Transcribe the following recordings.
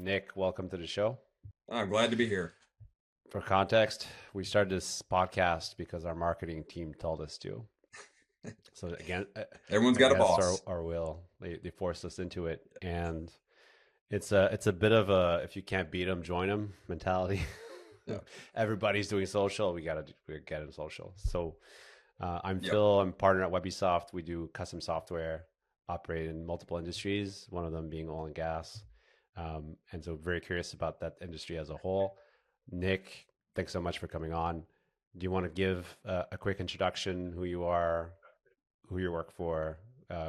Nick, welcome to the show. I'm glad to be here. For context, we started this podcast because our marketing team told us to. So again, Everyone's got a against boss. our will, they forced us into it, and it's a bit of a if you can't beat them, join them mentality. Yeah. Everybody's doing social, we get in social. So I'm Yep. Phil. I'm partner at Webisoft. We do custom software, operate in multiple industries. One of them being oil and gas. And so very curious about that industry as a whole. Nick, thanks so much for coming on. Do you want to give a quick introduction, who you are, who you work for,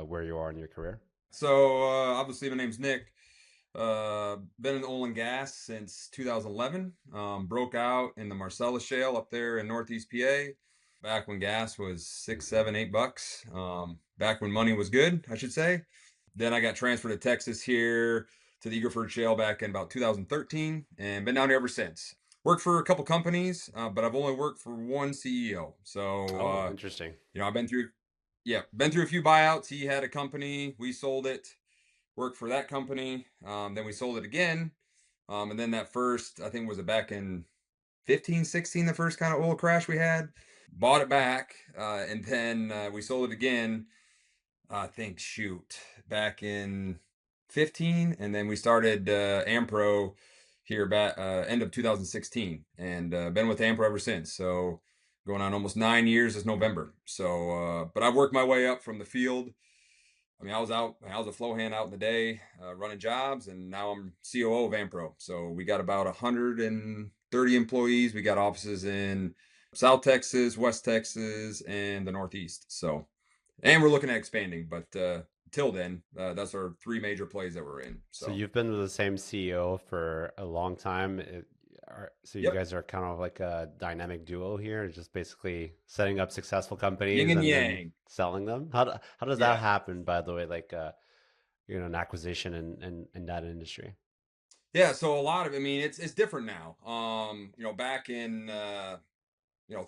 where you are in your career? So obviously my name's Nick. Been in oil and gas since 2011. Broke out in the Marcellus Shale up there in Northeast PA. Back when gas was $6, $7, $8. Back when money was good, I should say. Then I got transferred to Texas here to the Eagle Ford Shale back in about 2013, and been down here ever since. Worked for a couple companies, but I've only worked for one CEO. So Oh, interesting. I've been through a few buyouts. He had a company, we sold it, worked for that company, then we sold it again, and then that first, I think was it back in 15, 16, the first kind of oil crash we had. Bought it back, and then we sold it again. I think back in 15, and then we started Ampro here back end of 2016, and been with Ampro ever since. So going on almost 9 years this November. So, but I've worked my way up from the field. I mean, I was a Flowhand out in the day, running jobs, and now I'm COO of Ampro. So we got about 130 employees. We got offices in South Texas, West Texas, and the Northeast. So, and we're looking at expanding, but till then, that's our three major plays that we're in. So So, you've been with the same CEO for a long time. So you yep, guys are kind of like a dynamic duo here, just basically setting up successful yin companies and and then yang. selling them. How does that Yeah. happen, by the way? Like an acquisition in that industry. Yeah, so a lot of, I mean, it's different now. Back in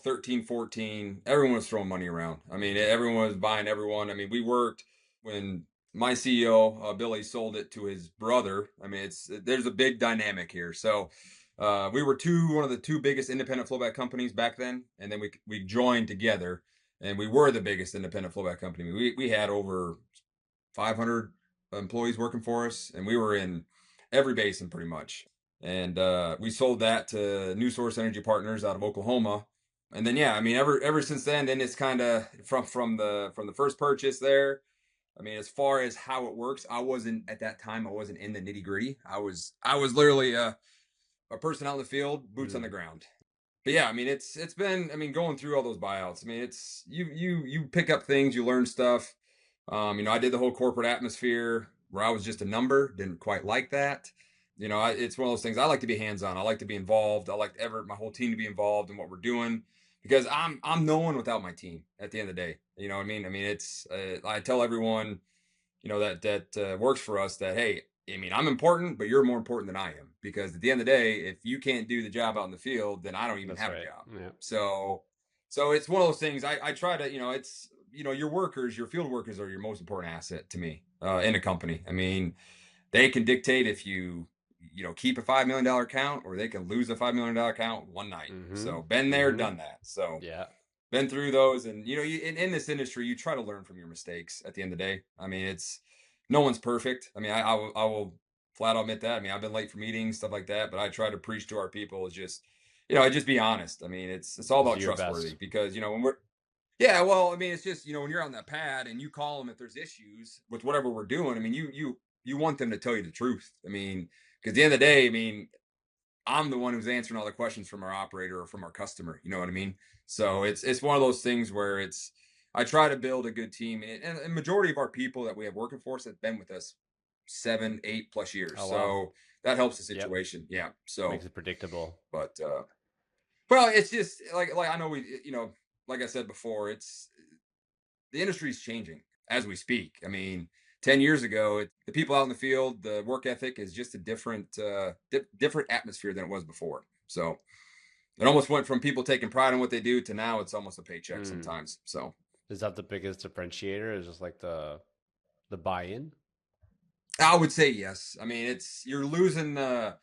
13, 14, everyone was throwing money around. I mean, everyone was buying everyone. I mean, we worked when my CEO, Billy, sold it to his brother. I mean, there's a big dynamic here. So, we were one of the two biggest independent flowback companies back then, and then we joined together, and we were the biggest independent flowback company. We had over 500 employees working for us, and we were in every basin pretty much. And we sold that to New Source Energy Partners out of Oklahoma. And then yeah, I mean, ever since then it's kind of from the first purchase there. I mean, as far as how it works, I wasn't at that time. I wasn't in the nitty gritty. I was literally a person out in the field, boots on the Mm, ground. But yeah, I mean, it's been, I mean, going through all those buyouts. I mean, it's you pick up things, you learn stuff. I did the whole corporate atmosphere where I was just a number. Didn't quite like that. It's one of those things. I like to be hands on. I like to be involved. I like my whole team to be involved in what we're doing because I'm no one without my team. At the end of the day, you know what I mean. I mean, it's I tell everyone, that works for us that hey, I mean, I'm important, but you're more important than I am because at the end of the day, if you can't do the job out in the field, then I don't even that's have a right. job. Yeah. So, so it's one of those things. I try to, it's your workers, your field workers are your most important asset to me in a company. I mean, they can dictate if you keep a $5 million account or they can lose a $5 million account one night. Mm-hmm. So been there, Mm-hmm. done that. So Yeah. been through those, and in this industry, you try to learn from your mistakes. At the end of the day, I mean, it's no one's perfect. I mean, I will flat out admit that. I mean, I've been late for meetings, stuff like that, but I try to preach to our people is just, just be honest. I mean, it's all Just about do your trustworthy best. because when we're yeah, well, I mean, it's just when you're on that pad and you call them if there's issues with whatever we're doing. I mean, you want them to tell you the truth. I mean, because at the end of the day, I mean, I'm the one who's answering all the questions from our operator or from our customer. You know what I mean? So it's one of those things where I try to build a good team, and a majority of our people that we have working for us have been with us 7, 8+ years. Oh wow. So that helps the Yep. situation. Yeah. So, Makes it predictable. but well, it's just like I know like I said before, it's the industry is changing as we speak. I mean, 10 years ago, the people out in the field, the work ethic is just a different atmosphere than it was before. So it almost went from people taking pride in what they do to now it's almost a paycheck Mm. sometimes. So Is that the biggest differentiator? Is just like the buy-in? I would say yes. I mean, you're losing to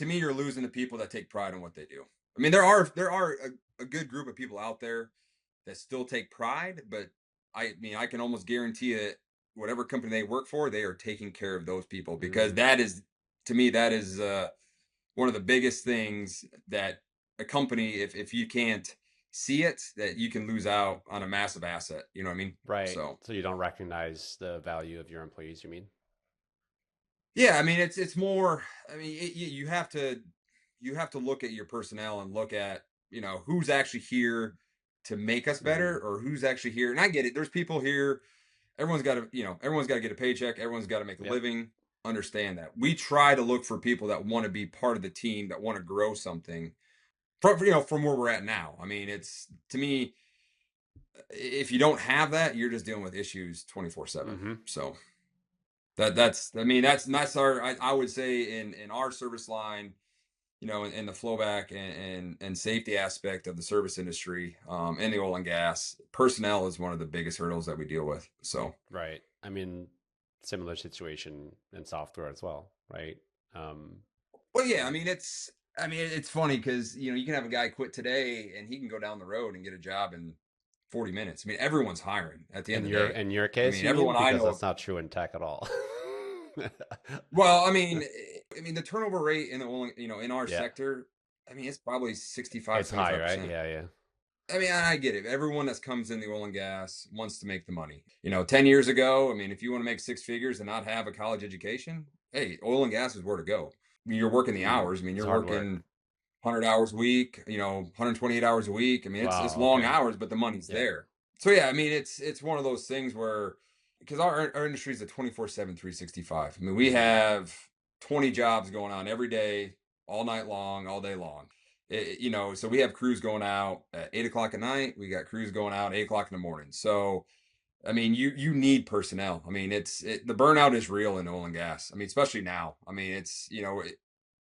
me, you're losing the people that take pride in what they do. I mean, there are a good group of people out there that still take pride, but I mean, I can almost guarantee it. Whatever company they work for, they are taking care of those people, because Mm, that is, to me, that is one of the biggest things that a company, if you can't see it, that you can lose out on a massive asset. You know what I mean? right. So So you don't recognize the value of your employees, you mean? yeah, I mean, it's more. I mean, you have to look at your personnel and look at, who's actually here to make us better, Mm, or who's actually here. And I get it. There's people here. Everyone's got to get a paycheck. Everyone's got to make a yep. living. Understand that. We try to look for people that want to be part of the team, that want to grow something from where we're at now. I mean, it's, to me, if you don't have that, you're just dealing with issues 24/7. Mm-hmm. So that's I mean, that's our, I would say, in our service line, in the flowback and safety aspect of the service industry, in the oil and gas, personnel is one of the biggest hurdles that we deal with. So Right. I mean, similar situation in software as well, right? Um, well, yeah, I mean, it's funny because, you can have a guy quit today and he can go down the road and get a job in 40 minutes. I mean, everyone's hiring at the end in of the your day. in your I case, mean, you mean? everyone I Because know that's of. not true in tech at all. Well, I mean, the turnover rate in the oil, in our Yeah, sector, I mean, it's probably 65, it's high, right? 75%. Yeah, yeah. I mean, I get it. Everyone that comes in the oil and gas wants to make the money. 10 years ago, I mean, if you want to make six figures and not have a college education, hey, oil and gas is where to go. I mean, you're working the Mm, hours. I mean, it's you're hard work. working 100 hours a week, 128 hours a week. I mean, it's Wow. long Okay. hours, but the money's Yep. there. So yeah, I mean, it's one of those things where, because our industry is a 24/7, 365. I mean, we Mm, have 20 jobs going on every day, all night long, all day long. So we have crews going out at 8 o'clock at night. We got crews going out at 8 o'clock in the morning. So I mean, you need personnel. I mean, the burnout is real in oil and gas. I mean, especially now. I mean,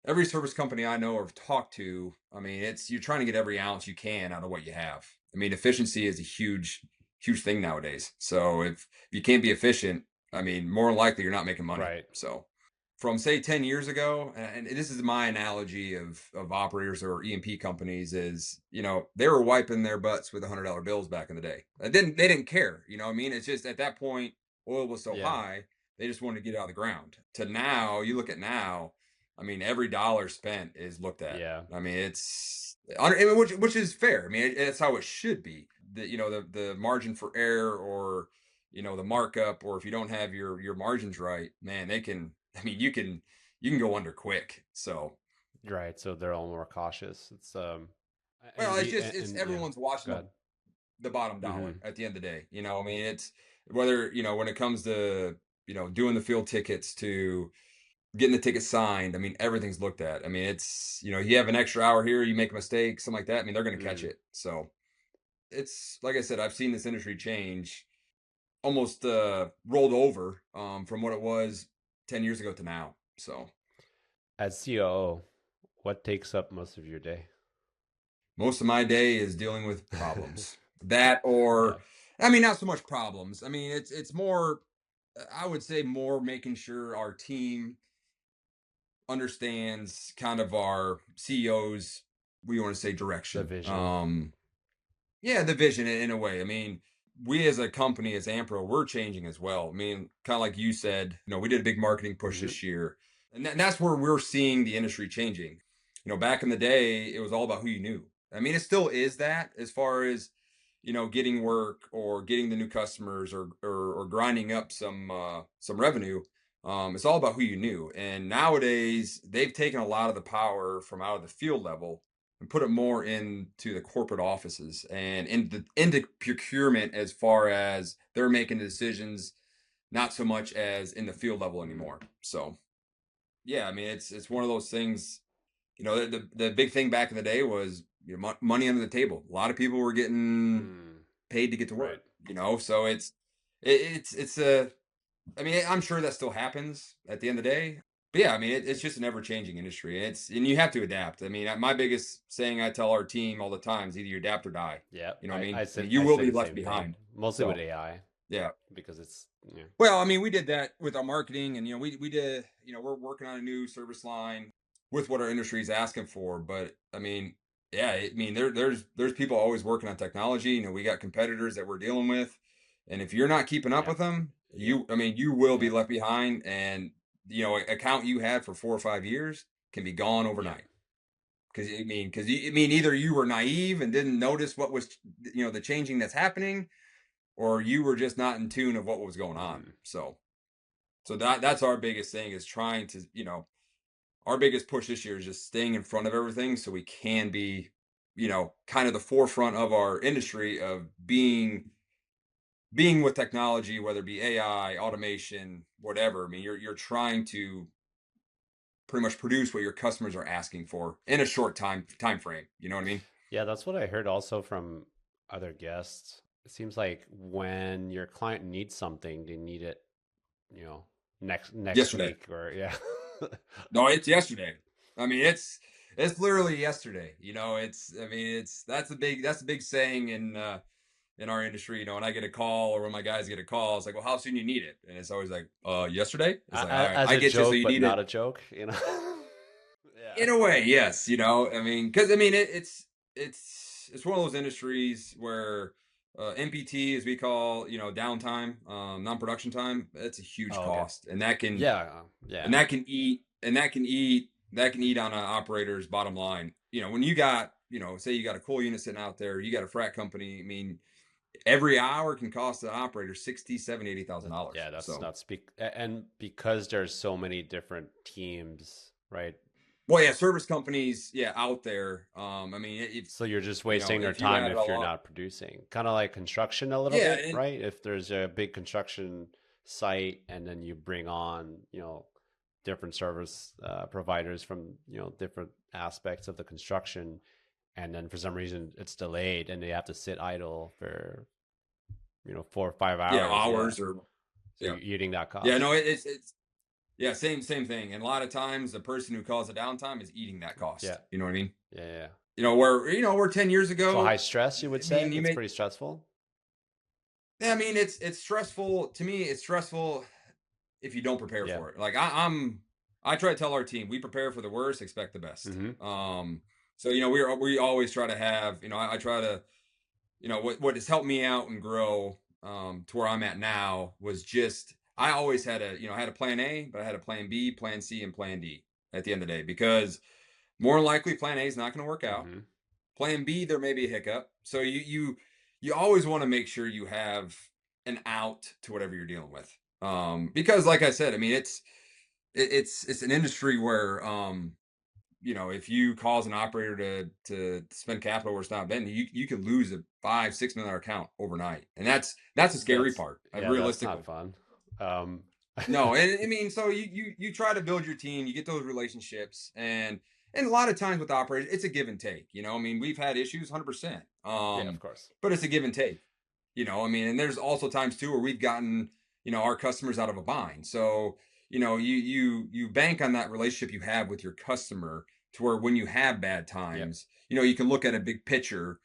every service company I know or have talked to. I mean, you're trying to get every ounce you can out of what you have. I mean, efficiency is a huge, huge thing nowadays. So if you can't be efficient, I mean, more than likely you're not making money. right. So from, say, 10 years ago, and this is my analogy of operators or E&P companies, is, they were wiping their butts with $100 bills back in the day. They didn't care. You know what I mean? It's just, at that point, oil was so Yeah. high, they just wanted to get it out of the ground. To now, you look at now, I mean, every dollar spent is looked at. Yeah. I mean, which is fair. I mean, it's how it should be. The margin for error, or the markup, or if you don't have your margins right, man, they can. I mean, you can go under quick. So, Right. So they're all more cautious. It's well, it's and yeah. everyone's watching Go the ahead. the bottom Mm-hmm. dollar at the end of the day. I mean, it's whether, when it comes to, doing the field tickets, to getting the ticket signed. I mean, everything's looked at. I mean, you have an extra hour here, you make a mistake, something like that. I mean, they're going to catch Mm. it. So it's, like I said, I've seen this industry change, almost rolled over, from what it was 10 years ago to now. So As COO, what takes up most of your day? most of my day is dealing with problems. That, or, Yeah. I mean, not so much problems. I mean, it's more, I would say, more making sure our team understands kind of our CEO's, we want to say, The direction. vision. Yeah, the vision, in a way. I mean, we as a company, as Ampro, we're changing as well. I mean, kind of like you said, we did a big marketing push Mm-hmm. this year, and that's where we're seeing the industry changing. Back in the day, it was all about who you knew. I mean, it still is that, as far as, getting work, or getting the new customers, or grinding up some revenue. It's all about who you knew. And nowadays, they've taken a lot of the power from out of the field level and put it more into the corporate offices and into procurement, as far as they're making the decisions, not so much as in the field level Mm. anymore. So yeah, I mean, it's one of those things. The big thing back in the day was, money under the table. A lot of people were getting Mm. paid to get to Right. work. So it's a. I mean, I'm sure that still happens at the end of the day. But yeah, I mean, it's just an ever changing industry. And you have to adapt. I mean, my biggest saying I tell our team all the time is, either you adapt or die. Yeah. You know what I mean? I I mean, said you I will say be the left same thing. behind. Mostly with So AI. Yeah. because it's Well, I mean, we did that with our marketing, and we did. We're working on a new service line with what our industry is asking for. But I mean, yeah, I mean, there's people always working on technology. We got competitors that we're dealing with, and if you're not keeping up yeah with them, yeah I mean, you will be yeah left behind, and an account you had for 4 or 5 years can be gone yeah overnight. Because either you were naive and didn't notice what was the changing that's happening, or you were just not in tune of what was going on. hmm So that's our biggest thing, is trying to, our biggest push this year is just staying in front of everything so we can be, kind of the forefront of our industry of being with technology, whether it be AI, automation, whatever. I mean, you're trying to pretty much produce what your customers are asking for in a short time frame. You know what I mean? yeah, that's what I heard also from other guests. It seems like when your client needs something, they need it, you know, next Yesterday. week or yeah. No, it's yesterday. I mean, it's literally yesterday. It's I mean, it's that's a big saying in our industry. When I get a call, or when my guys get a call, it's like, well, how soon you need it? And it's always like, yesterday. It's like, all right, As I a get you. So joke, you but need not it a joke, you know. Yeah. in a way, yes. I mean, because I mean, it's one of those industries where NPT, as we call, downtime, non-production time, that's a huge Oh, okay. cost, and that can Yeah, and yeah. that can eat on an operator's bottom line. When you got, say you got a coal unit sitting out there, you got a frac company. I mean, every hour can cost the operator 60, 70, $80,000. Yeah, that's So, not and because there's so many different teams, right? well, yeah, service companies, yeah, out there. I mean, if So you're just wasting their if you time had it if you're all up, not producing. Kind of like construction a little yeah, bit, and right? If there's a big construction site and then you bring on, different service providers from, different aspects of the construction, and then for some reason it's delayed and they have to sit idle for, 4 or 5 hours. Yeah. hours or So yeah, you're eating that yeah, cost. no, it's yeah, same thing. And a lot of times, the person who calls it downtime is eating that Yeah. cost. You know what I mean? Yeah. Yeah. Where 10 years So high ago, stress, you would I say? mean, you It's may pretty stressful. yeah, I mean, it's stressful. To me, it's stressful if you don't prepare Yeah. for it. Like I try to tell our team, we prepare for the worst, expect the best. Mm-hmm. So we always try to have, I try to, what has helped me out and grow to where I'm at now was just, I always had a plan A, but I had a plan B, plan C, and plan D at the end of the day, because more than likely plan A is not going to work out. Mm-hmm. Plan B, there may be a hiccup. So you always want to make sure you have an out to whatever you're dealing with. Because like I said, I mean, it's an industry where if you cause an operator to spend capital where it's not been, you could lose a $5-6 million account overnight, and that's a scary That's part. yeah, that's not Realistically, fun. Um, no, and I mean, so you try to build your team, you get those relationships, and a lot of times with operators, it's a give and take. I mean, we've had issues, 100%. yeah, of course. But it's a give and take. I mean, and there's also times too where we've gotten our customers out of a bind. So you bank on that relationship you have with your customer, to where when you have bad Yeah, times, you can look at a big picture.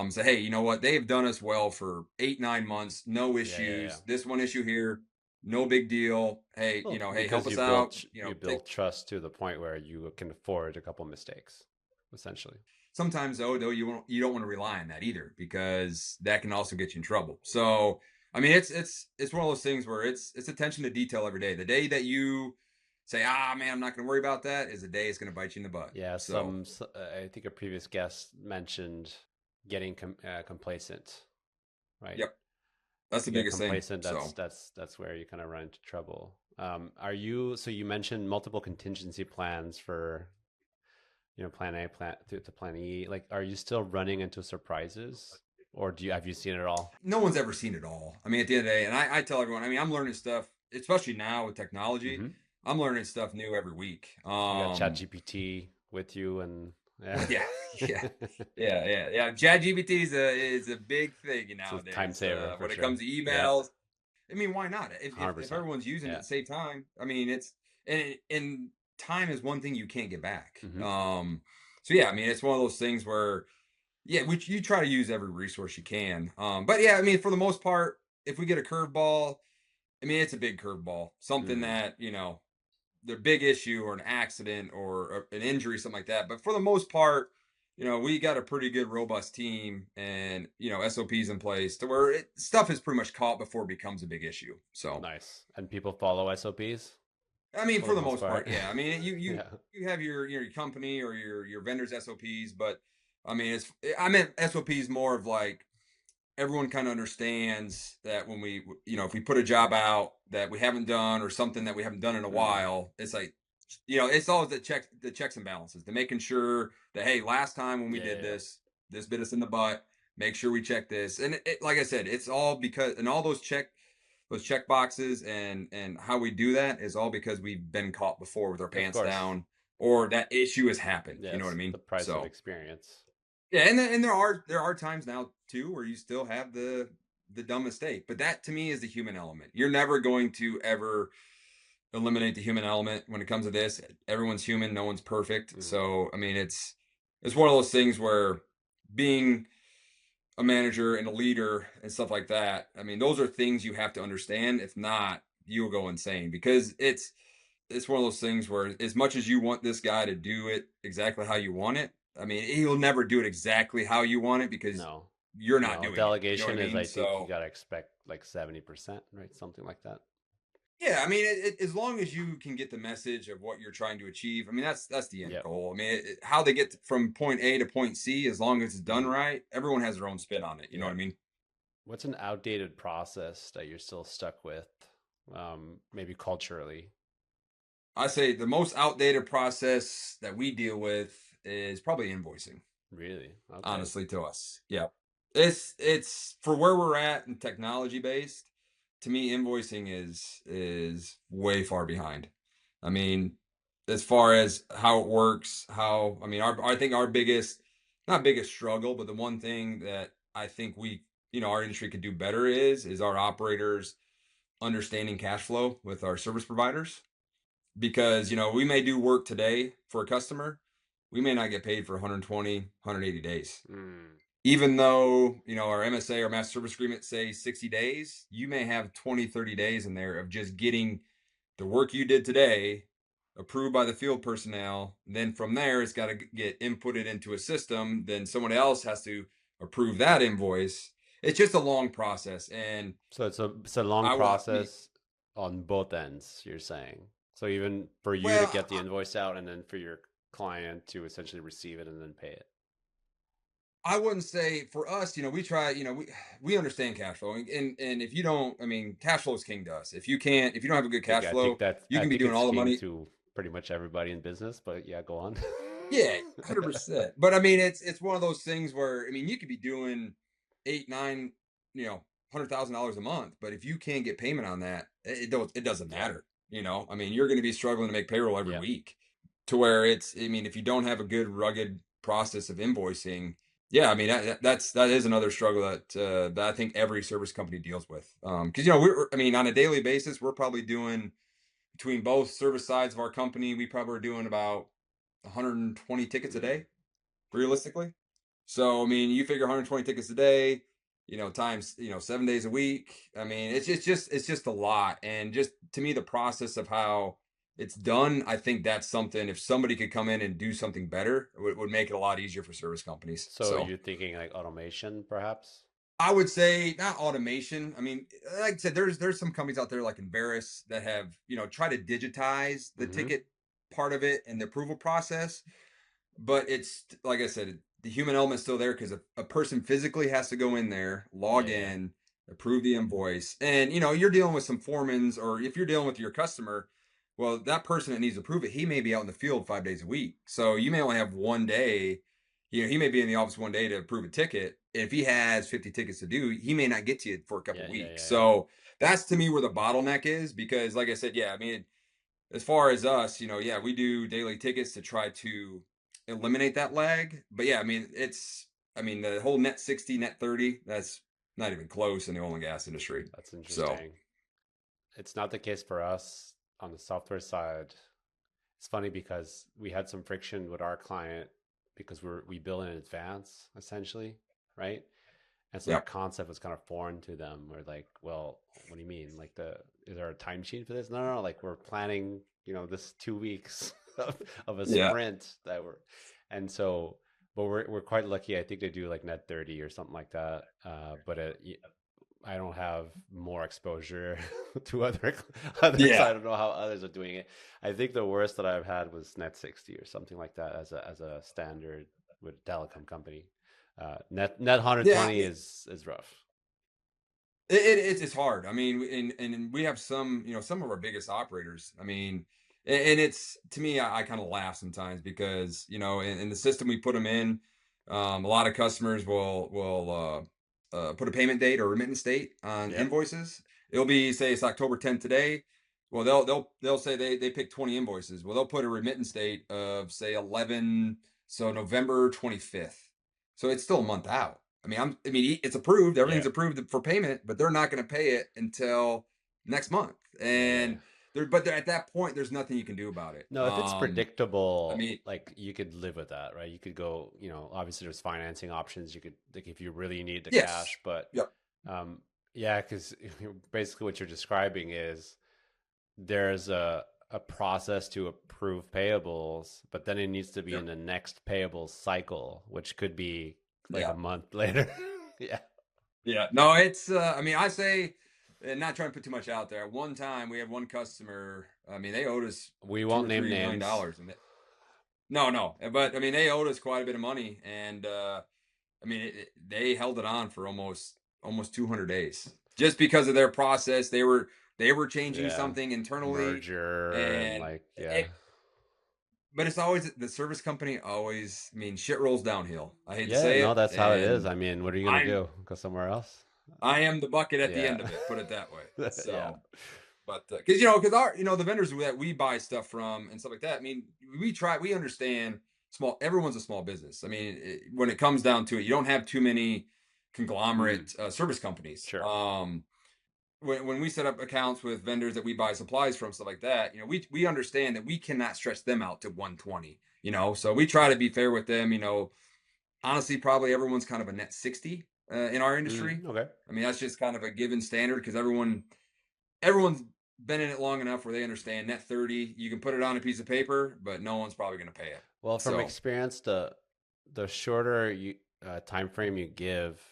Say, hey, you know what? They have done us well for 8-9 months, no yeah, yeah, yeah. issues. This one issue here, no big deal. Hey, Well, hey, help because us out. you built trust to the point where you can afford a couple mistakes, essentially. Sometimes though you don't want to rely on that either, because that can also get you in trouble. So I mean, it's one of those things where it's attention to detail every day. The day that you say, man, I'm not going to worry about that, is the day it's going to bite you in the butt. Yeah, So I think a previous guest mentioned getting complacent, right? yep, that's If the you get biggest thing. complacent, So that's where you kind of run into trouble. So you mentioned multiple contingency plans for, plan A, plan to plan E. Like, are you still running into surprises, or have you seen it all? no one's ever seen it all. I mean, at the end of the day, and I tell everyone, I mean, I'm learning stuff, especially now with technology. Mm-hmm. I'm learning stuff new every week. You got ChatGPT with you, and yeah, Yeah, yeah, yeah. ChatGPT is a big thing it's a time nowadays. saver for When it sure. comes to Yeah, emails, I mean, why not? If 100%. everyone's using it Yeah. to save time, I mean, and time is one thing you can't get back. Mm-hmm. So yeah, I mean, it's one of those things where, yeah, which you try to use every resource you can. But yeah, I mean, for the most part, if we get a curveball, I mean, it's a big curveball, something Mm, that, the big issue or an accident or an injury, something like that. But for the most part, we got a pretty good, robust team and, SOPs in place to where stuff is pretty much caught before it becomes a big issue. So, nice. And people follow SOPs I mean, for for the the most most part, part. yeah. I mean, you Yeah. you have your company or your vendors SOPs, but I mean, I meant SOPs more of like everyone kind of understands that when if we put a job out that we haven't done or something that we haven't done in a Mm, while, it's like, it's always the checks and balances, the making sure that, hey, last time when we yeah, did yeah, this bit us in the butt. Make sure we check this, and like I said, it's all because, and all those check boxes and how we do that is all because we've been caught before with our yeah. Of pants course. down, or that issue has happened. You know what I Yes, mean? the price of So experience. yeah, and there are times now too where you still have the dumb mistake, but that to me is the human element. You're never going to ever eliminate the human element when it comes to this. Everyone's human, no one's perfect. Mm, So I mean, it's one of those things where being a manager and a leader and stuff like that. I mean, those are things you have to understand. If not, you'll go insane because it's one of those things where as much as you want this guy to do it exactly how you want it, I mean, he'll never do it exactly how you want it because no, you're not no. doing it. You know what I Delegation is, mean? I think, you So, gotta expect like 70%, right? Something like that. yeah, I mean, as long as you can get the message of what you're trying to achieve, I mean, that's the end Yep. goal. I mean, how they get from point A to point C, as long as it's done Hmm. right, everyone has their own spin on it. You know what I Yep. mean? What's an outdated process that you're still stuck with, maybe culturally? I say the most outdated process that we deal with is probably invoicing. Really? Okay. Honestly, to us, yeah, it's for where we're at and technology based. To me, invoicing is way far behind. I mean, as far as how it works, how I mean, I think our biggest, not biggest struggle, but the one thing that I think our industry could do better is our operators understanding cash flow with our service providers, because we may do work today for a customer, we may not get paid for 120 180 days, Mm, even though our MSA or master service agreement say 60 days. You may have 20 30 days in there of just getting the work you did today approved by the field personnel. Then from there, it's got to get inputted into a system, then someone else has to approve that invoice. It's just a long process, and so it's a long I will be process on both ends, you're saying. So even for you to well, get the invoice out and then for your client to essentially receive it and then pay it. I wouldn't say for us, we try, we understand cash flow, and if you don't, I mean, cash flow is king to us. If you don't have a good cash flow, you I can be think doing it's all the king money. to pretty much everybody in business, but yeah, go on. Yeah, 100%. But I mean, it's one of those things where, I mean, you could be doing eight, nine, $100,000 a month, but if you can't get payment on that, it doesn't Yeah. matter. I mean, you're going to be struggling to make payroll every Yeah. week, to where I mean, if you don't have a good rugged process of invoicing, yeah, I mean, that is another struggle that I think every service company deals with. Because I mean, on a daily basis, we're probably doing, between both service sides of our company, we probably are doing about 120 tickets a Mm. day, realistically. So I mean, you figure 120 tickets a day, times 7 days a week. I mean, it's just a lot, and just to me, the process of how it's done, I think that's something. If somebody could come in and do something better, it would make it a lot easier for service companies. So So you're thinking like automation, perhaps? I would say not automation. I mean, like I said, there's some companies out there like Inveris that have try to digitize the Mm-hmm. ticket part of it and the approval process, but it's like I said, the human element's still there because a person physically has to go in there, Yeah, log yeah. in, approve the invoice, and you're dealing with some foremans, or if you're dealing with your customer, well, that person that needs to approve it, he may be out in the field 5 days a week, so you may only have one day. He may be in the office one day to approve a ticket. If he has 50 tickets to do, he may not get to you for a couple Yeah, of yeah, weeks. yeah, yeah. So that's to me where the bottleneck is, because, like I said, yeah, I mean, as far as us, yeah, we do daily tickets to try to eliminate that lag. But yeah, I mean, I mean, the whole net 60, net 30, that's not even close in the oil and gas industry. That's So, interesting. It's not the case for us on the software side. It's funny because we had some friction with our client because we bill in advance essentially, right? And so that Yep. concept was kind of foreign to them. We're like, well, what do you mean? Like is there a time sheet for this? No, no, no. Like we're planning, this 2 weeks of a Yeah. sprint that we're, and so, but we're quite lucky. I think they do like net 30 or something like that. I don't have more exposure to others. Yeah. I don't know how others are doing it. I think the worst that I've had was net 60 or something like that as a standard with a telecom company. Net Yeah. 120 is rough. It's hard. I mean, and we have some, some of our biggest operators. I mean, and it's to me, I kind of laugh sometimes because in the system we put them in, a lot of customers will put a payment date or remittance date on Yep. invoices. It'll be say it's October 10th today. Well, they'll say they pick 20 invoices. Well, they'll put a remittance date of say 11, so November 25th. So it's still a month out. I mean, it's approved. Everything's Yeah. approved for payment, but they're not going to pay it until next month. Yeah. Yeah. Yeah. And at that point, there's nothing you can do about it. No, if it's I predictable, mean, like you could live with that, right? You could go, obviously there's financing options. You could, like, if you really need the yes, cash, but yep, yeah, because basically what you're describing is there's a process to approve payables, but then it needs to be yep, in the next payables cycle, which could be like a yeah, month later. Yeah. yeah. No, it's. I mean, I say, and not trying to put too much out there. At one time, we had one customer. I mean, they owed us We two won't or name three million names. dollars, and no, no, but I mean, they owed us quite a bit of money, and I mean, they held it on for almost 200 days just because of their process. They were changing Yeah. something internally, Merger and and like, yeah. it, but it's always the service company. Always, I mean, shit rolls downhill. I hate to Yeah, say no, it, that's how it is. and I mean, what are you gonna I'm do? Go somewhere else? I am the bucket at the Yeah. end of it. Put it that way. Yeah. So, but because our the vendors that we buy stuff from and stuff like that. I mean, we understand small. Everyone's a small business. I mean, when it comes down to it, you don't have too many Mm, conglomerate service companies. sure. When we set up accounts with vendors that we buy supplies from, stuff like that, we understand that we cannot stretch them out to 120. So we try to be fair with them. Honestly, probably everyone's kind of a net 60 in our industry. Okay. I mean, that's just kind of a given standard because everyone's been in it long enough where they understand net 30. You can put it on a piece of paper, but no one's probably going to pay it. Well, from So experience, the shorter time frame you give,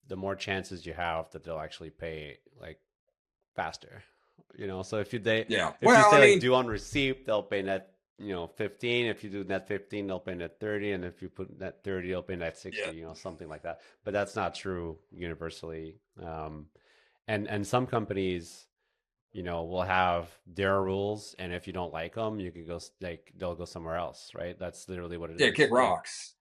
the more chances you have that they'll actually pay like faster. So yeah. if you Well, say I like mean, due on receipt, they'll pay net 15. If you do net 15, they'll pay net 30, and if you put net 30, they'll pay net 60. yeah, Something like that. But that's not true universally. And some companies, will have their rules, and if you don't like them, you can go like they'll go somewhere else, right? That's literally what it yeah, is. kick Like, rocks.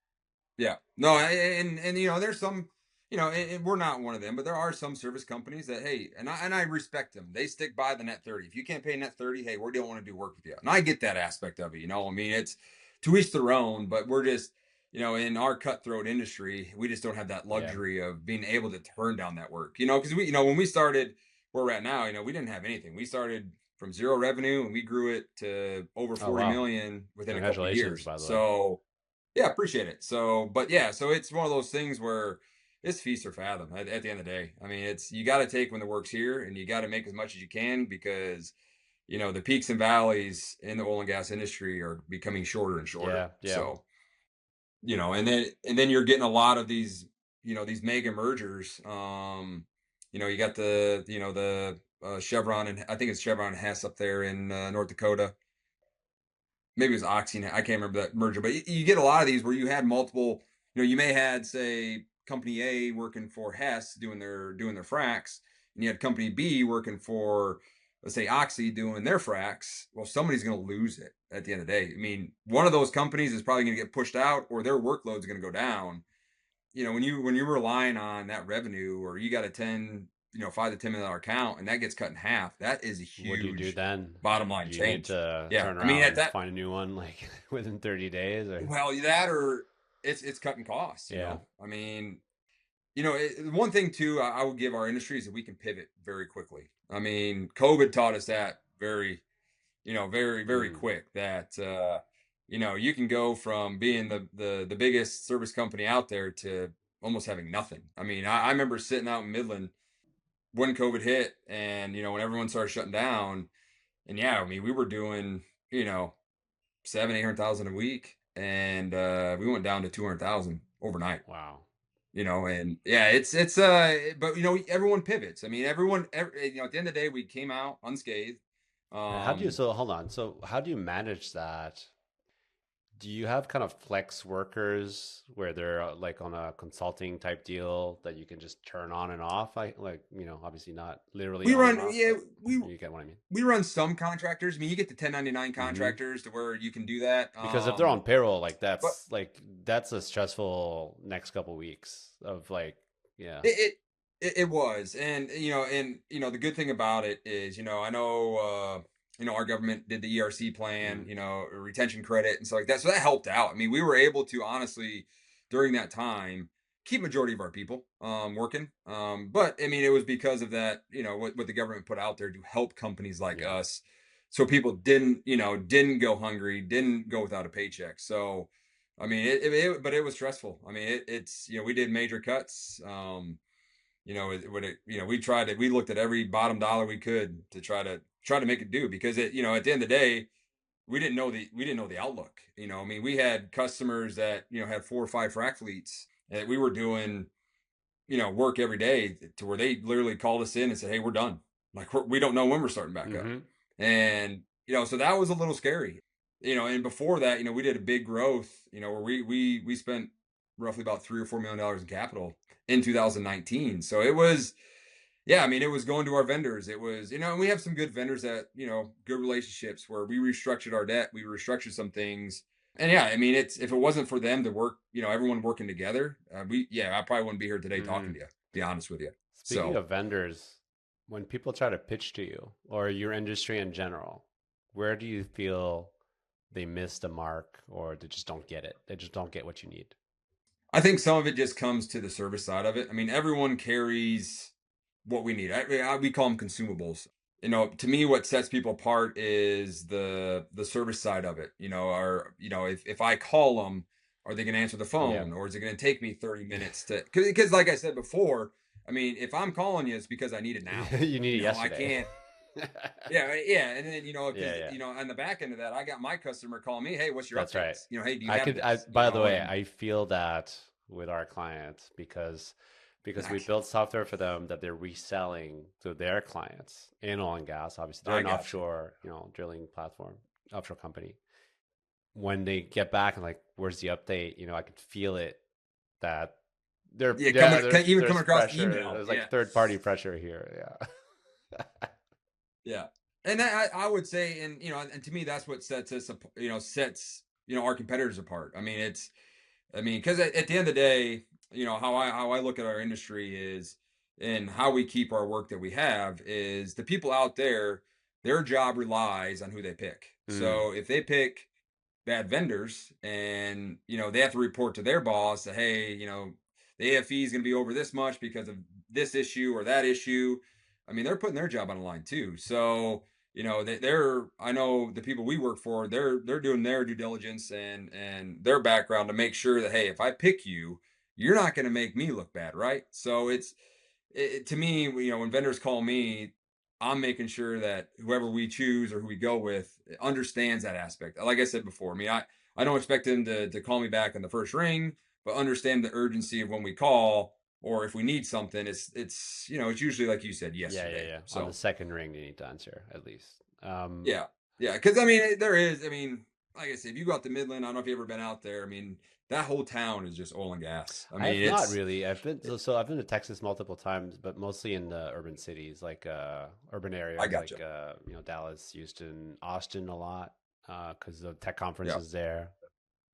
Yeah. No, and there's some, and we're not one of them, but there are some service companies that, hey, and I respect them. They stick by the net 30. If you can't pay net 30, hey, we don't want to do work with you. And I get that aspect of it. I mean, it's to each their own, but we're just, in our cutthroat industry, we just don't have that yeah, luxury of being able to turn down that work. Because when we started where we're at now, we didn't have anything. We started from zero revenue and we grew it to over oh 40 wow, million within a couple of congratulations, years. by the way. So yeah, appreciate it. So, but yeah, so it's one of those things where it's feast or fathom at the end of the day. I mean, it's you got to take when the work's here and you got to make as much as you can because, the peaks and valleys in the oil and gas industry are becoming shorter and shorter. Yeah, yeah. So, and then you're getting a lot of these mega mergers. You got the Chevron, and I think it's Chevron and Hess up there in North Dakota. Maybe it was Oxy. I can't remember that merger, but you get a lot of these where you had multiple. You may had say company A working for Hess doing their fracs, and you had company B working for, let's say, Oxy doing their fracs. Well, somebody's going to lose it at the end of the day. I mean, one of those companies is probably going to get pushed out, or their workload's going to go down. When you're relying on that revenue, or you got a 5 to 10 million dollar account, and that gets cut in half, that is a What do you do huge then? bottom line Do you need change. to Yeah, turn I mean around at and that find a new one like within 30 days or? well, that or it's cutting costs. Yeah. I mean, one thing too, I would give our industry is that we can pivot very quickly. I mean, COVID taught us that very, very Mm, quick. That you can go from being the biggest service company out there to almost having nothing. I mean, I remember sitting out in Midland when COVID hit, and when everyone started shutting down, and yeah, I mean, we were doing, 700,000, 800,000 a week, and we went down to 200,000 overnight. Wow. And yeah, it's but everyone pivots. I mean, at the end of the day, we came out unscathed. And how do you, Um, so hold on. So how do you manage that? Do you have kind of flex workers where they're like on a consulting type deal that you can just turn on and off? Obviously not literally we on and run, off, yeah, but you get what I mean. we run some contractors. I mean, you get the 1099 Hmm. contractors to where you can do that. Because if they're on payroll, But that's a stressful next couple weeks of like, yeah. it was, and the good thing about it is, I know, our government did the ERC plan, Mm. retention credit and stuff like that, so that helped out. I mean, we were able to honestly during that time keep majority of our people working, but I mean, it was because of that, what the government put out there to help companies like Yeah. us, so people didn't go hungry, didn't go without a paycheck. So I mean, but it was stressful. I mean, it's we did major cuts. We looked at every bottom dollar we could to try to make it do, because at the end of the day, we didn't know the outlook. I mean, we had customers that had 4 or 5 frac fleets that we were doing work every day, to where they literally called us in and said, "Hey, we're done. Like, we don't know when we're starting back up." Hmm. And so that was a little scary. And before that, we did a big growth, where we spent roughly about $3 or $4 million in capital in 2019. So it was, yeah, I mean, it was going to our vendors. It was, and we have some good vendors that, good relationships, where we restructured our debt, we restructured some things. And yeah, I mean, if it wasn't for them to work, everyone working together, I probably wouldn't be here today talking Mm. to you, to be honest with you. Speaking So of vendors, when people try to pitch to you or your industry in general, where do you feel they missed a mark or they just don't get it? They just don't get what you need. I think some of it just comes to the service side of it. I mean, everyone carries what we need. We call them consumables. To me, what sets people apart is the service side of it. Or if I call them, are they going to answer the Yeah. phone, or is it going to take me 30 minutes to? Because like I said before, I mean, if I'm calling you, it's because I need it now. You need it I yesterday. can't. Yeah, yeah, and then because Yeah, yeah. on the back end of that, I got my customer calling me, "Hey, what's your That's right. updates? Hey, do you have this? By the way, And I feel that with our clients because we I, built software for them that they're reselling to their clients in oil and gas. Obviously, they're I an got you. offshore, drilling platform, offshore company. When they get back and like, where's the update? I could feel it that Yeah, even there's coming across pressure. email. There's like Yeah, third party pressure here. Yeah. yeah. And I would say, and to me, that's what sets us, sets our competitors apart. I mean, because at the end of the day, how I look at our industry is, and how we keep our work that we have is, the people out there, their job relies on who they pick. Mm, So if they pick bad vendors, and they have to report to their boss that, hey, the AFE is going to be over this much because of this issue or that issue, I mean, they're putting their job on the line too. So they're, I know the people we work for, they're doing their due diligence and their background to make sure that, hey, if I pick you, you're not going to make me look bad, right? So to me, when vendors call me, I'm making sure that whoever we choose or who we go with understands that aspect. Like I said before, I mean, I don't expect them to call me back in the first ring, but understand the urgency of when we call, or if we need something, it's usually like you said, yeah, yeah, yesterday. yeah. On the So second ring, you need to answer at least. yeah, yeah, because I mean, there is. I mean, like I said, if you go out to Midland, I don't know if you've ever been out there. I mean, that whole town is just oil and gas. I I mean, have not really. I've been to Texas multiple times, but mostly in the urban cities, like urban I areas, like gotcha. Dallas, Houston, Austin, a lot, because the tech Yeah, conferences there.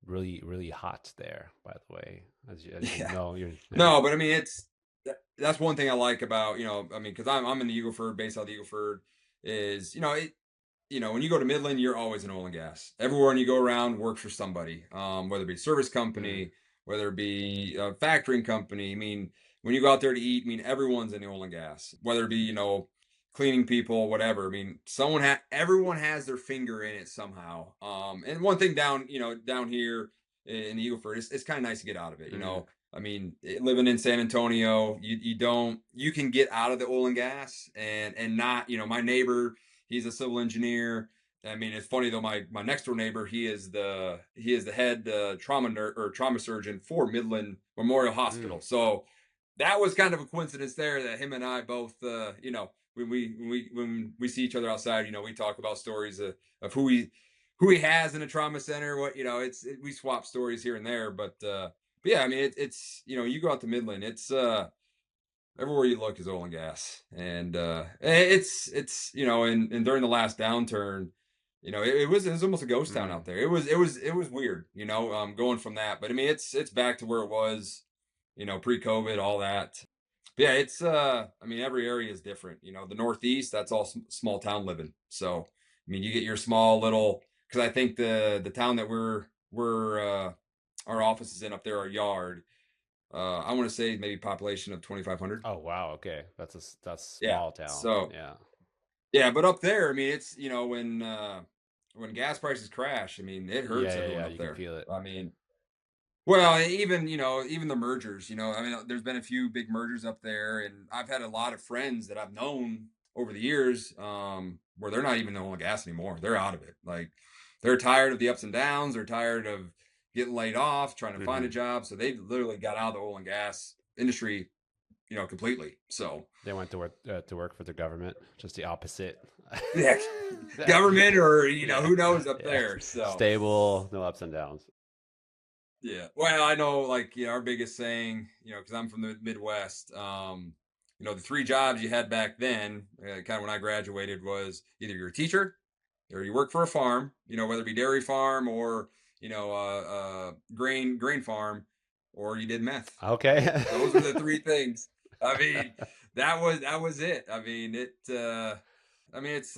Really, really hot there, by the way, as you yeah. know. You're yeah. No, but I mean, that's one thing I like about, I mean, because I'm in the Eagle Ford, based out of the Eagle Ford, is when you go to Midland, you're always in oil and gas. Everywhere you go around works for somebody, whether it be a service Mm, company, whether it be a factoring company. I mean, when you go out there to eat, I mean, everyone's in the oil and gas, whether it be cleaning people, whatever. I mean, everyone has their finger in it somehow. And one thing down here in the Eagle Ford, it's kind of nice to get out of it. mm. I mean, living in San Antonio, you can get out of the oil and gas and not, my neighbor, he's a civil engineer. I mean, it's funny though, my next door neighbor, he is the head trauma surgeon for Midland Memorial Mm. Hospital. So that was kind of a coincidence there that him and I both, when we see each other outside, we talk about stories of who he has in a trauma center. We swap stories here and there, but yeah, I mean, it's you go out to Midland, it's everywhere you look is oil and gas, and and during the last downturn, it was almost a ghost town Mm. out there. It was weird, going from that, but I mean, it's back to where it was, pre-COVID, all that. But yeah, I mean, every area is different. The Northeast, that's all small town living. So I mean, you get your small little, because I think the town that we're our office is in up there, our yard. I want to say maybe population of 2,500. Oh wow, okay. That's Yeah. small town. So Yeah. yeah, but up there, I mean, it's when gas prices crash, I mean, it Yeah, hurts yeah, everyone yeah. up You can there. feel it. I mean, well, even the mergers, I mean, there's been a few big mergers up there, and I've had a lot of friends that I've known over the years, where they're not even in oil and gas anymore. They're out of it. Like, they're tired of the ups and downs. They're tired of getting laid off, trying to find a Hmm. job. So they literally got out of the oil and gas industry, completely. So They went to work for the government, just the opposite. yeah, government or Yeah, who knows up yeah. there. So Stable, no ups and downs. yeah. Well, I know, like, our biggest saying, because I'm from the Midwest, the three jobs you had back then, kind of when I graduated, was either you're a teacher or you work for a farm, whether it be dairy farm or, grain farm, or you did meth. Okay. Those were the three things. I mean, that was it. I mean, it's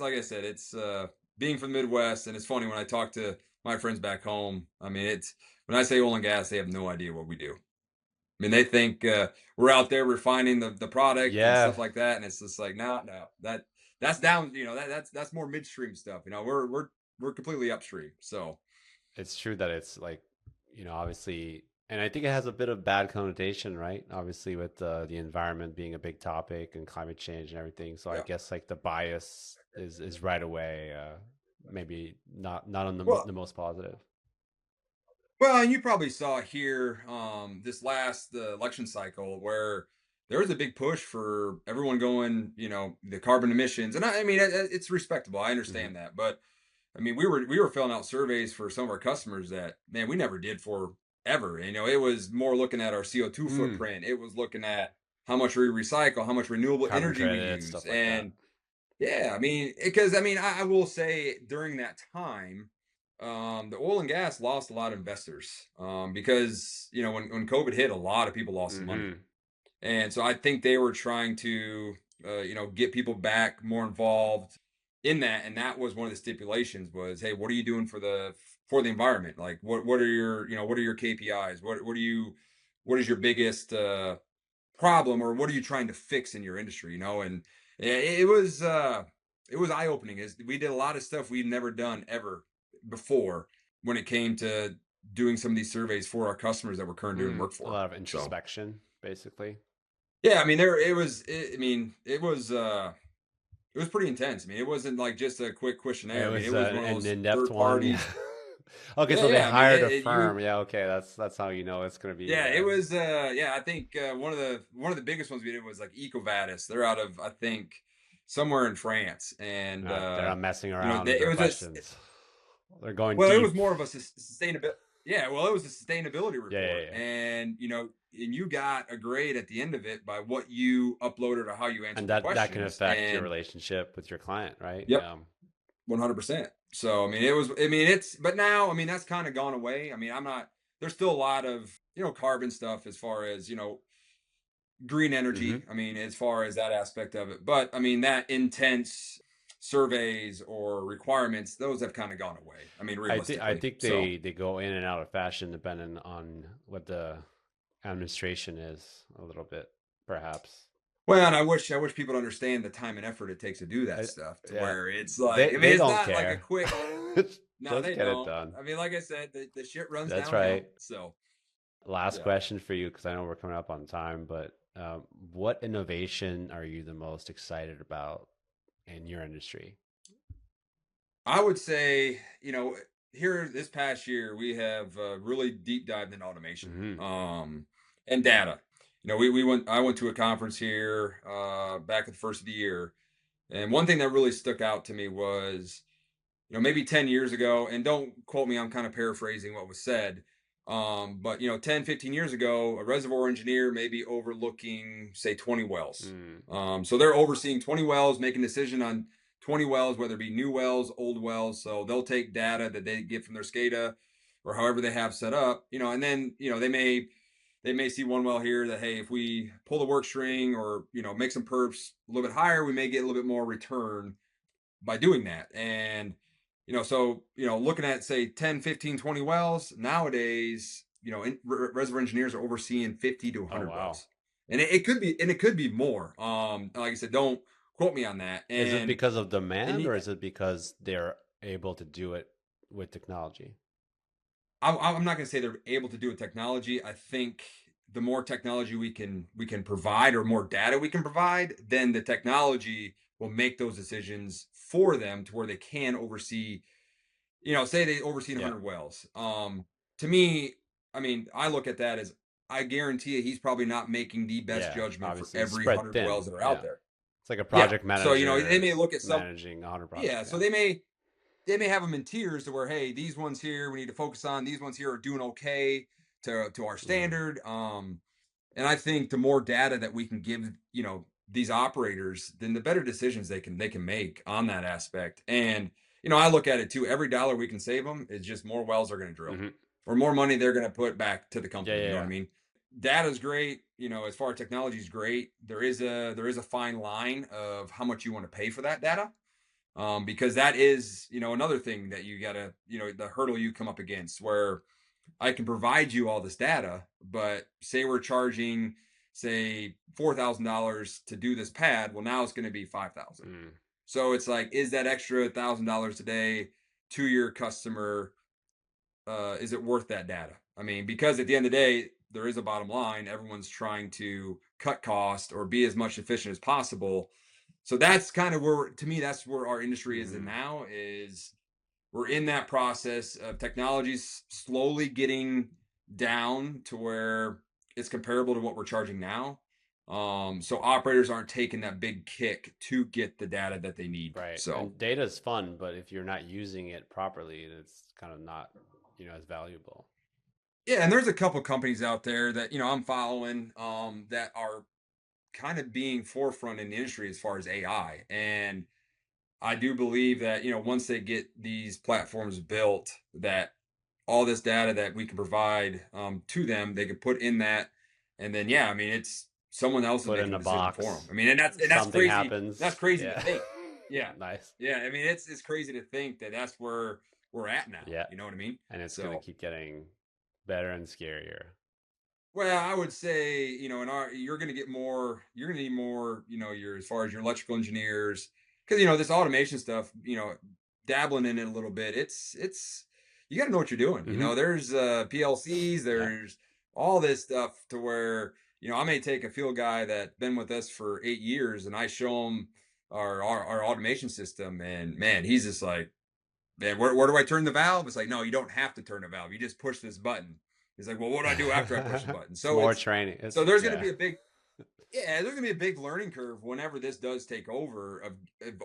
like I said, it's being from the Midwest, and it's funny when I talk to my friends back home. I mean, it's when I say oil and gas, they have no idea what we do. I mean, they think we're out there refining the product and Yeah, stuff like that, and it's just like, no, no, that's down. That's more midstream stuff. We're completely upstream. So it's true that it's like, obviously, and I think it has a bit of bad connotation, right? Obviously, with the environment being a big topic and climate change and everything. So I yeah. guess like the bias is right away, maybe not on the Well, most positive. Well, and you probably saw here this last election cycle where there was a big push for everyone going, the carbon emissions, and I mean it's respectable. I Hmm. understand that, but I mean we were filling out surveys for some of our customers that, man, we never did for ever. It was more looking at our CO2 Mm. footprint. It was looking at how much we recycle, how much renewable Carbon energy we credits, use, stuff like that. and yeah, I mean, because I mean, I will say during that time, the oil and gas lost a lot of investors, because when COVID hit, a lot of people lost some money, Hmm. and so I think they were trying to get people back more involved in that, and that was one of the stipulations was, hey, what are you doing for the environment? Like, what are your KPIs? What is your biggest problem, or what are you trying to fix in your industry, and it was eye opening. Is We did a lot of stuff we'd never done ever before when it came to doing some of these surveys for our customers that we're currently doing Mm. work A for. lot of So introspection, basically. yeah, I mean, I mean, it was pretty intense. I mean, it wasn't like just a quick It questionnaire. I mean, it was was one of an those in-depth third one. Yeah. party. Okay, Yeah, so they yeah, I mean, hired a you firm. Yeah, okay, that's how you know it's gonna be. yeah, it was yeah, I think one of the biggest ones we did was like EcoVadis. They're out of, I think, somewhere in France, and They're not messing around with it their was a questions. They're going well, it was deep. more of a sustainability. Yeah, well, it was a sustainability Yeah, yeah, report, yeah. and you got a grade at the end of it by what you uploaded or how you And answered the that can questions. affect your And relationship with your client, right? yep, 100%. So I mean, it was. I mean, but now, I mean, that's kind of gone away. I mean, I'm not. There's still a lot of carbon stuff as far as green Hmm. energy. I mean, as far as that aspect of it, but I mean that intense surveys or requirements, those have kind of gone away. I mean, I realistically. think So they go in and out of fashion depending on what the administration is a little bit, perhaps. well, and I wish people understand the time and effort it takes to do that I, stuff. To yeah, where it's like, I mean, they it's don't not like a care. quick. No, Just they get it don't. done. I mean, like I said, the shit runs That's downhill. right. So Last Yeah. question for you, because I know we're coming up on time, but what innovation are you the most excited about in your industry? I would say, here this past year, we have really deep dived into automation Hmm. and data. I went to a conference here back at the first of the year. And one thing that really stuck out to me was, maybe 10 years ago, and don't quote me, I'm kind of paraphrasing what was said. But 10, 15 years ago, a reservoir engineer may be overlooking, say, 20 wells. Mm. So they're overseeing 20 wells, making a decision on 20 wells, whether it be new wells, old wells. So they'll take data that they get from their SCADA or however they have set up, and then, they may see one well here that, hey, if we pull the work string or, make some perps a little bit higher, we may get a little bit more return by doing that. And, so, looking at, say, 10, 15, 20 wells nowadays, reservoir engineers are overseeing 50 to Oh, 100 wow. wells. And it could be more. Like I said, don't quote me on that. Is it And, because of and demand or is it because they're able to do it with technology? I'm not going to say they're able to do it technology. I think the more technology we can provide, or more data we can provide, then the technology will make those decisions for them to where they can oversee, say they oversee Yeah. 100 wells. To me, I mean, I look at that as, I guarantee you he's probably not making the best Yeah. judgment for Obviously, it's every spread 100 thin. wells that are out Yeah. there. It's like a Yeah. project So, they manager may look at some, managing 100 yeah. projects. So Yeah. they may have them in tiers to where, hey, these ones here we need to focus on. These ones here are doing okay to our Hmm. standard. And I think the more data that we can give, these operators, then the better decisions they can make on that aspect. And I look at it too. Every dollar we can save them is just more wells they're going to drill, Hmm. or more money they're going to put back to the Yeah. company. Yeah. You know what I Yeah. mean? Data is great. As far as technology is great, there is a fine line of how much you want to pay for that data, because that is, another thing that you gotta, the hurdle you come up against, where I can provide you all this data, but say we're charging, say, $4,000 to do this pad. Well, now it's going to be 5,000. Mm. So it's like, is that extra $1,000 today to your customer? Is it worth that data? I mean, because at the end of the day, there is a bottom line. Everyone's trying to cut cost or be as much efficient as possible. So that's kind of where, to me, that's where our industry is in Mm. now. Is we're in that process of technologies slowly getting down to where it's comparable to what we're charging now. So operators aren't taking that big kick to get the data that they need. Right. So And data is fun, but if you're not using it properly, it's kind of not, as valuable. yeah, and there's a couple companies out there that I'm following, that are kind of being forefront in the industry as far as AI. And I do believe that, once they get these platforms built, that all this data that we can provide, to them, they can put in that, and then, yeah, I mean, it's someone else is Put making in the a decision for them. box, I mean, and that's something crazy. That's happens. crazy to Yeah. think. Yeah, Nice. yeah. I mean, it's crazy to think that that's where we're at now. Yeah. You know what I mean? And it's going to So, keep getting better and scarier. well, I would say, in our, you're going to get more. You're going to need more. Your, as far as your electrical engineers, because this automation stuff. Dabbling in it a little bit. It's you got to know what you're doing. Hmm. There's PLCs. Yeah. There's all this stuff to where, I may take a field guy that been with us for 8 years, and I show him our automation system, and man, he's just like, man, where do I turn the valve? It's like, no, you don't have to turn the valve. You just push this button. He's like, well, what do I do after I push the button? It's So more it's training. so It's, there's going to yeah, be a big, yeah, there's gonna be a big learning curve whenever this does take over, of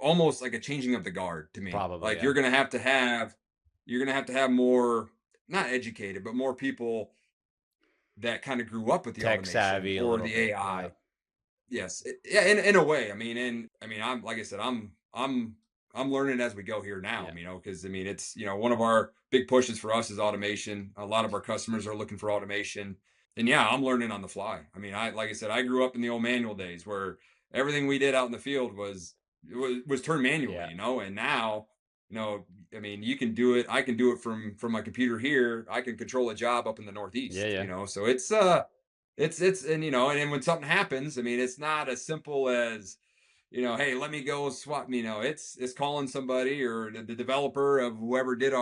almost like a changing of the guard to me. probably. Like Yeah. you're gonna have to have more, not educated, but more people that kind of grew up with the Tech automation savvy a or little the bit. Yeah. AI. Yes, yeah, in a way. I mean, I'm, like I said, I'm learning as we go here now. Yeah. Because I mean, it's, one of our big pushes for us is automation. A lot of our customers are looking for automation, and yeah, I'm learning on the fly. I mean, like I said, I grew up in the old manual days where everything we did out in the field was turned manually, Yeah. and now, I mean, you can do it. I can do it from my computer here. I can control a job up in the Yeah. Northeast, Yeah. so it's and and then when something happens, I mean, it's not as simple as, hey, let me go swap. It's calling somebody or the developer of whoever did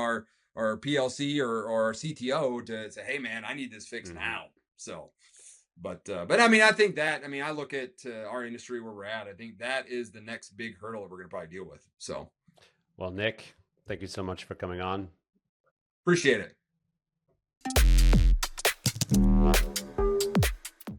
or PLC or CTO to say, hey man, I need this fixed Mm-hmm. now. So, but I mean, I think that, I mean, I look at our industry where we're at. I think that is the next big hurdle that we're going to probably deal with. So, Well, Nick, thank you so much for coming on. appreciate it.